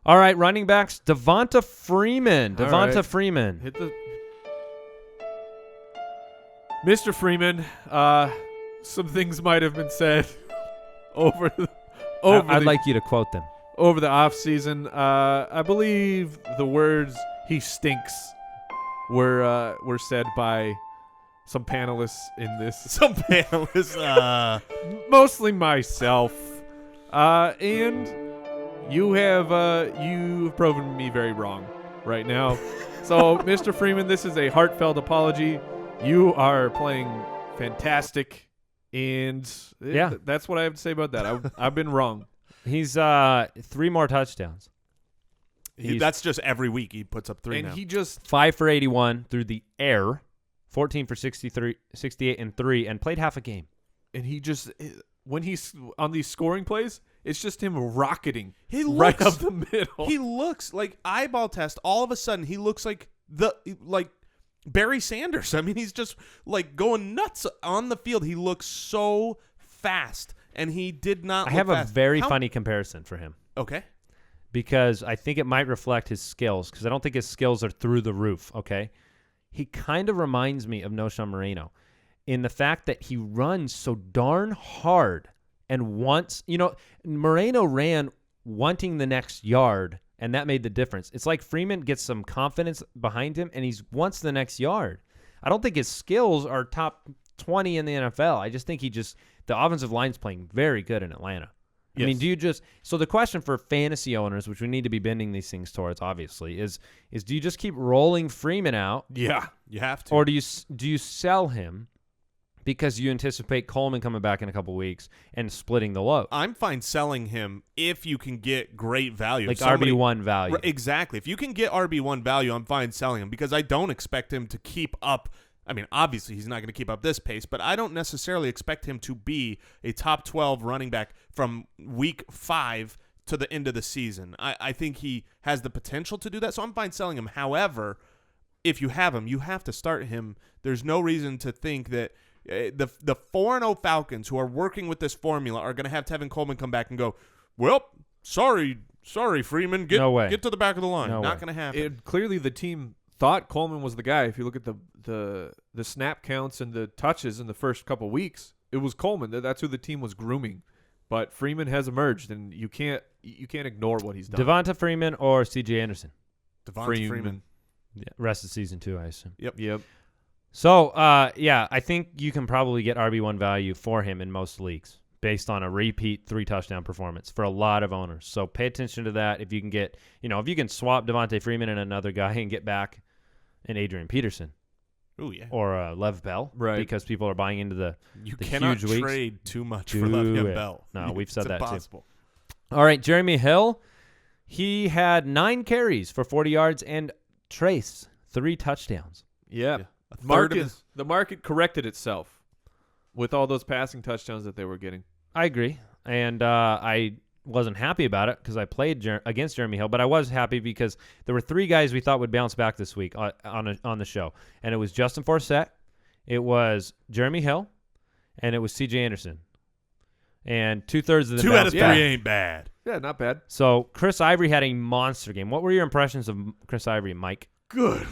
All right, running backs, Devonta Freeman. Freeman. Hit the Mr. Freeman. Some things might have been said I'd like you to quote them. over the off season. I believe the words "he stinks" were said by some panelists in this. Some panelists. Mostly myself. And you've proven me very wrong right now. So, Mr. Freeman, this is a heartfelt apology. You are playing fantastic, and that's what I have to say about that. I've been wrong. He's 3 more touchdowns. That's just every week he puts up 3 and now. he just 5 for 81 through the air, 14 for 68 and 3, and played half a game. and he just when he's on these scoring plays, it's just him rocketing Right up the middle. He looks like eyeball test. All of a sudden, he looks like Barry Sanders. I mean, he's just like going nuts on the field. He looks so fast, and he did not. I have a very funny comparison for him. Okay. Because I think it might reflect his skills, because I don't think his skills are through the roof, okay? He kind of reminds me of Noshawn Moreno in the fact that he runs so darn hard and wants, Moreno ran wanting the next yard, and that made the difference. It's like Freeman gets some confidence behind him, and he wants the next yard. I don't think his skills are top 20 in the NFL. I just think the offensive line's playing very good in Atlanta. Yes. I mean, so the question for fantasy owners, which we need to be bending these things towards, obviously, is do you just keep rolling Freeman out? Yeah, you have to. Or do you sell him because you anticipate Coleman coming back in a couple weeks and splitting the load? I'm fine selling him if you can get great value. Like RB1 value. Exactly. If you can get RB1 value, I'm fine selling him because I don't expect him to keep up. I mean, obviously, he's not going to keep up this pace, but I don't necessarily expect him to be a top 12 running back from week 5 to the end of the season. I think he has the potential to do that, so I'm fine selling him. However, if you have him, you have to start him. There's no reason to think that the 4-0 Falcons who are working with this formula are going to have Tevin Coleman come back and go, well, sorry, Freeman, get to the back of the line. Not going to happen. Clearly, the team thought Coleman was the guy. If you look at the snap counts and the touches in the first couple weeks, it was Coleman. That's who the team was grooming. But Freeman has emerged, and you can't ignore what he's done. Devonta Freeman or C.J. Anderson? Devonta Freeman. Yeah, rest of season 2, I assume. Yep. So, I think you can probably get RB1 value for him in most leagues based on a repeat 3-touchdown performance for a lot of owners. So pay attention to that. If you can get, if you can swap Devonta Freeman and another guy and get back an Adrian Peterson. Ooh, yeah. Or Lev Bell. Right. Because people are buying into the cannot huge weeks. trade too much for Le'Veon Bell. No, we've said it's that impossible. too. All right, Jeremy Hill. He had 9 carries for 40 yards and Trace 3 touchdowns. Yeah. The market corrected itself with all those passing touchdowns that they were getting. I agree. And I wasn't happy about it because I played against Jeremy Hill, but I was happy because there were 3 guys we thought would bounce back this week on the show. And it was Justin Forsett, it was Jeremy Hill, and it was C.J. Anderson. And 2/3 of the 2 out of 3 ain't bad. Yeah, not bad. So Chris Ivory had a monster game. What were your impressions of Chris Ivory, Mike? Good.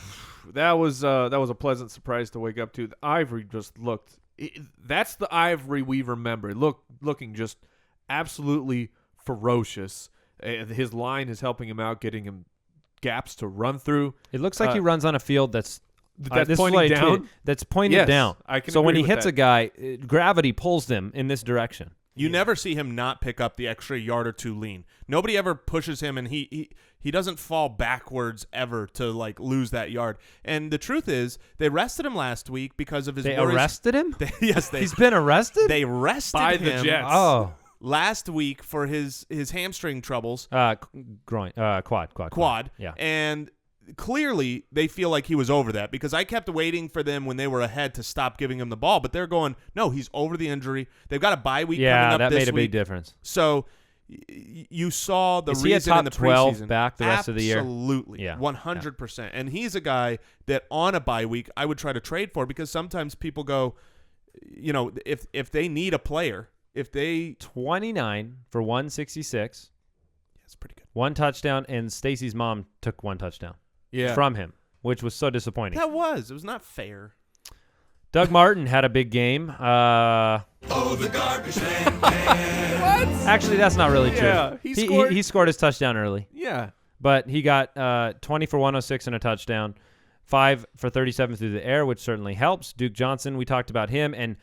That was a pleasant surprise to wake up to. The Ivory just looked. That's the Ivory we remember. Looking just absolutely ferocious. His line is helping him out, getting him gaps to run through. It looks like he runs on a field that's pointing down. That's pointed down. I can so when agree he with hits that. a guy, gravity pulls them in this direction. You never see him not pick up the extra yard or 2 lean. Nobody ever pushes him, and he doesn't fall backwards ever to lose that yard. And the truth is, they rested him last week because of his. They worries. arrested him. Yes, he's been arrested. They rested by him the Jets. Oh, last week for his hamstring troubles. Quad. Yeah. And clearly they feel like he was over that because I kept waiting for them when they were ahead to stop giving him the ball, but they're going, no, he's over the injury. They've got a bye week coming up that this made a week. big difference. So you saw the Is he a reason top in the 12 preseason. back the rest of the year? Absolutely. Yeah. 100%. And he's a guy that on a bye week I would try to trade for because sometimes people go, if they need a player, if they 29 for 166. That's pretty good. 1 touchdown, and Stacy's mom took 1 touchdown Yeah. from him, which was so disappointing. It was not fair. Doug Martin had a big game. The garbage man. Actually, that's not really true. Yeah, He scored his touchdown early, Yeah. but he got 20 for 106 and a touchdown, 5 for 37 through the air, which certainly helps. Duke Johnson, we talked about him, and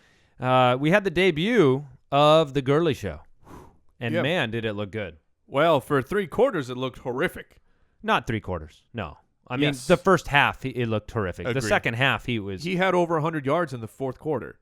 we had the debut of the Gurley Show, and Yep. man, did it look good. Well, for 3 quarters, it looked horrific. Not 3 quarters, no. I mean, Yes. the first half, it looked horrific. The Agreed. second half, he was... He had over 100 yards in the 4th quarter.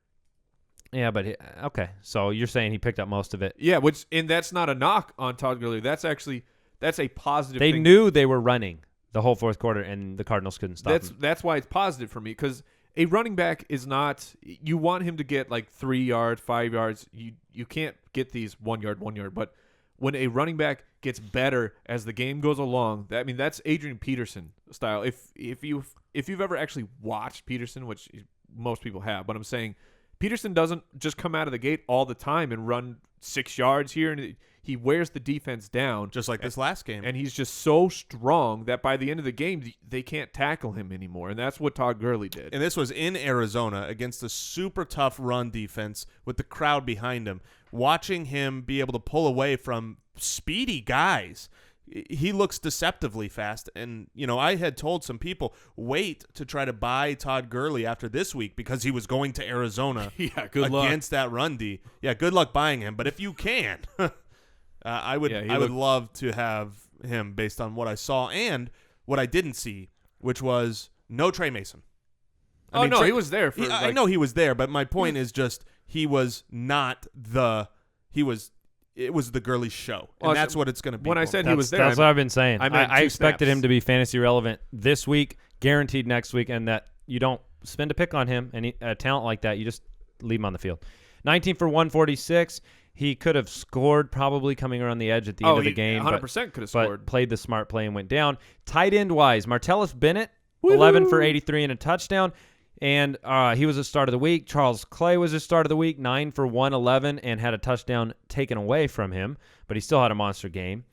Yeah, but okay. So you're saying he picked up most of it. Yeah, and that's not a knock on Todd Gurley. That's a positive They thing. knew they were running the whole 4th quarter, and the Cardinals couldn't stop them. That's why it's positive for me, because a running back is not. You want him to get like 3 yards, 5 yards. You can't get these 1 yard, 1 yard. But when a running back gets better as the game goes along, that's Adrian Peterson style. If you've ever actually watched Peterson, which most people have, but I'm saying Peterson doesn't just come out of the gate all the time and run 6 yards here, and he wears the defense down, Just like this last game. and he's just so strong that by the end of the game they can't tackle him anymore, and that's what Todd Gurley did. And this was in Arizona against a super tough run defense with the crowd behind him. Watching him be able to pull away from speedy guys, he looks deceptively fast. And, I had told some people, wait to try to buy Todd Gurley after this week because he was going to Arizona Yeah, good luck. against that run D. Yeah, good luck buying him. But if you can, I would love to have him based on what I saw and what I didn't see, which was no Trey Mason. He was there. I know he was there, but my point is just it was the Gurley show, and Well, that's what it's going to be. when I said he was there, That's what I've been saying. I meant I 2 expected snaps. him to be fantasy relevant this week, guaranteed next week, and that you don't spend a pick on him. And a talent like that, you just leave him on the field. 19 for 146. He could have scored probably coming around the edge at the end of the game. 100% could have but scored. played the smart play and went down. Tight end wise, Martellus Bennett, 11 for 83 and a touchdown. And he was a start of the week. Charles Clay was a start of the week, 9 for 111, and had a touchdown taken away from him, but he still had a monster game.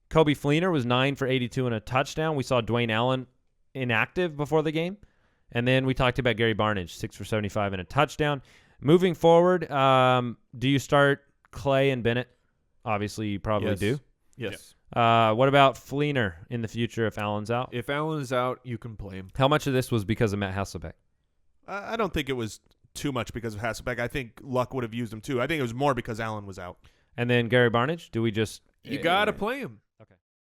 Coby Fleener was 9 for 82 and a touchdown. We saw Dwayne Allen inactive before the game. And then we talked about Gary Barnidge, 6 for 75 and a touchdown. Moving forward, do you start Clay and Bennett? Obviously, you probably do. Yes. What about Fleener in the future if Allen's out? If Allen is out, you can play him. How much of this was because of Matt Hasselbeck? I don't think it was too much because of Hasselbeck. I think Luck would have used him too. I think it was more because Allen was out. And then Gary Barnidge, do we just You got to play him.